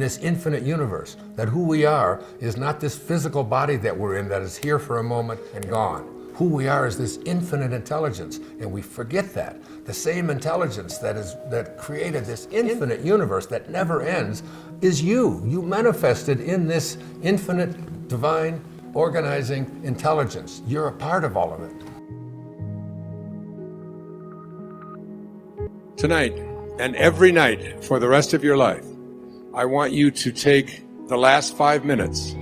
this infinite universe, that who we are is not this physical body that we're in that is here for a moment and gone. Who we are is this infinite intelligence, and we forget that. The same intelligence that created this infinite universe that never ends is you. You manifested in this infinite, divine, organizing intelligence. You're a part of all of it. Tonight, and every night for the rest of your life, I want you to take the last 5 minutes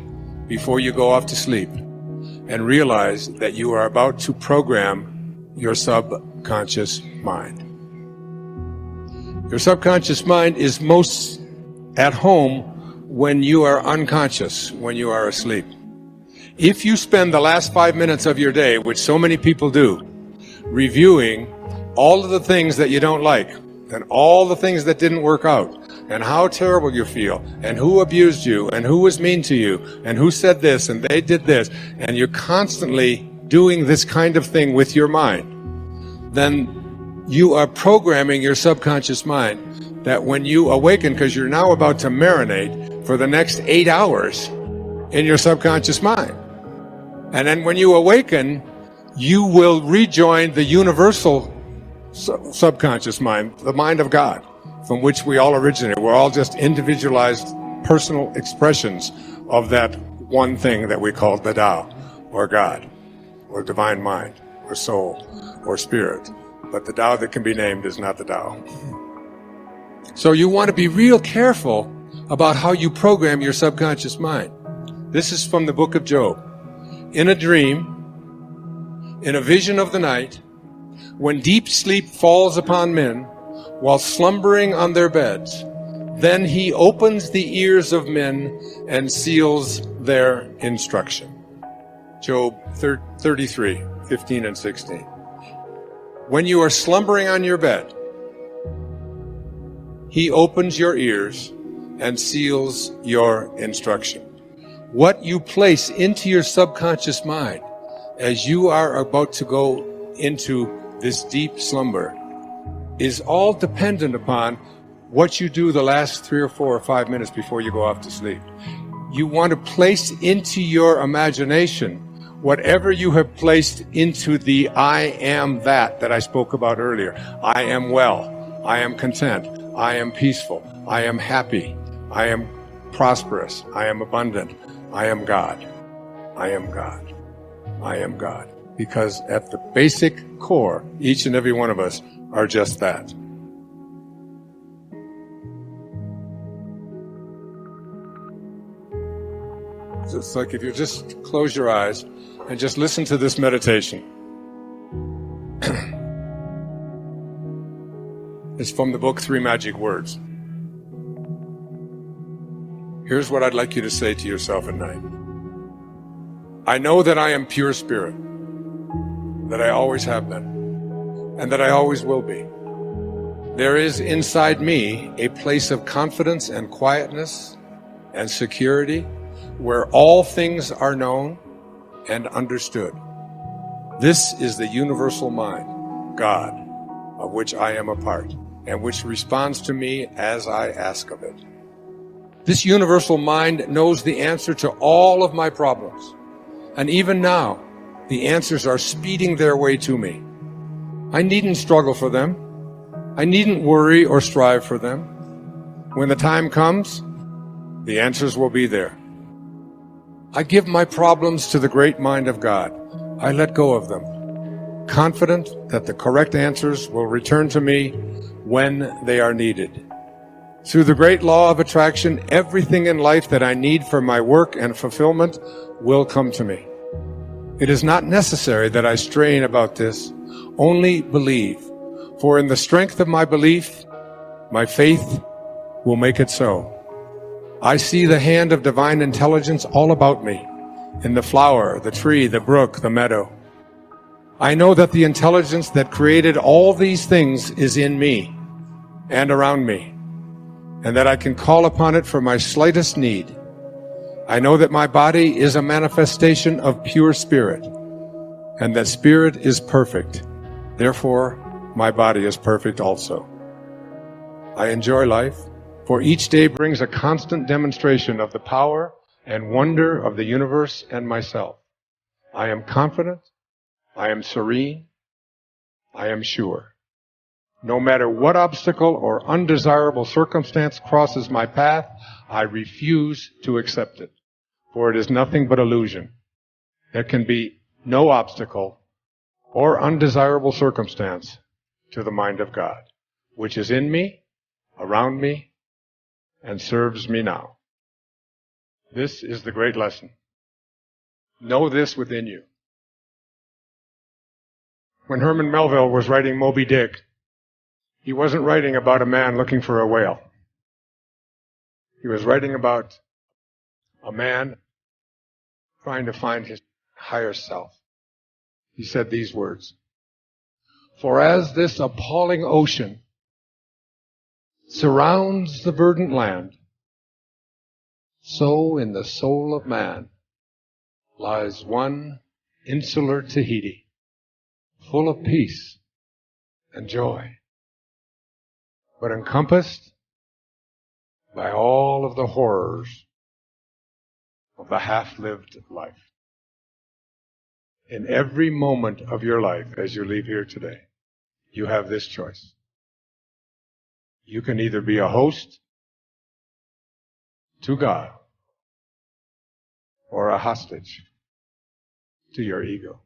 before you go off to sleep and realize that you are about to program your subconscious mind. Your subconscious mind is most at home when you are unconscious, when you are asleep. If you spend the last 5 minutes of your day, which so many people do, reviewing all of the things that you don't like and all the things that didn't work out and how terrible you feel and who abused you and who was mean to you and who said this and they did this, and you're constantly doing this kind of thing with your mind, then you are programming your subconscious mind that when you awaken, because you're now about to marinate for the next 8 hours in your subconscious mind. And then when you awaken, you will rejoin the universal subconscious mind, the mind of God, from which we all originate. We're all just individualized personal expressions of that one thing that we call the Tao, or God, or divine mind, or soul, or spirit. But the Tao that can be named is not the Tao. So you want to be real careful about how you program your subconscious mind. This is from the book of Job. In a dream, in a vision of the night, when deep sleep falls upon men, while slumbering on their beds, then he opens the ears of men and seals their instruction. Job 33, 15 and 16. When you are slumbering on your bed, he opens your ears and seals your instruction. What you place into your subconscious mind as you are about to go into this deep slumber is all dependent upon what you do the last 3 or 4 or 5 minutes before you go off to sleep. You want to place into your imagination whatever you have placed into the I am that I spoke about earlier. I am well. I am content. I am peaceful. I am happy. I am prosperous. I am abundant. I am God. I am God. I am God. Because at the basic core, each and every one of us are just that. It's like if you just close your eyes and just listen to this meditation. It's from the book 3 Magic Words. Here's what I'd like you to say to yourself at night. I know that I am pure spirit, that I always have been, and that I always will be. There is inside me a place of confidence and quietness and security where all things are known and understood. This is the universal mind, God, of which I am a part, and which responds to me as I ask of it. This universal mind knows the answer to all of my problems, and even now, the answers are speeding their way to me. I needn't struggle for them. I needn't worry or strive for them. When the time comes, the answers will be there. I give my problems to the great mind of God. I let go of them, confident that the correct answers will return to me when they are needed. Through the great law of attraction, everything in life that I need for my work and fulfillment will come to me. It is not necessary that I strain about this, only believe. For in the strength of my belief, my faith will make it so. I see the hand of divine intelligence all about me, in the flower, the tree, the brook, the meadow. I know that the intelligence that created all these things is in me and around me, and that I can call upon it for my slightest need. I know that my body is a manifestation of pure spirit, and that spirit is perfect. Therefore, my body is perfect also. I enjoy life, For each day brings a constant demonstration of the power and wonder of the universe and myself. I am confident, I am serene, I am sure. No matter what obstacle or undesirable circumstance crosses my path, I refuse to accept it, for it is nothing but illusion. There can be no obstacle or undesirable circumstance to the mind of God, which is in me, around me, and serves me now. This is the great lesson. Know this within you. When Herman Melville was writing Moby Dick, he wasn't writing about a man looking for a whale. He was writing about a man trying to find his higher self. He said these words, "For as this appalling ocean surrounds the verdant land, so in the soul of man lies one insular Tahiti, full of peace and joy, but encompassed by all of the horrors of the half-lived life." In every moment of your life as you leave here today, you have this choice. You can either be a host to God or a hostage to your ego.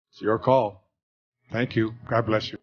It's your call. Thank you. God bless you.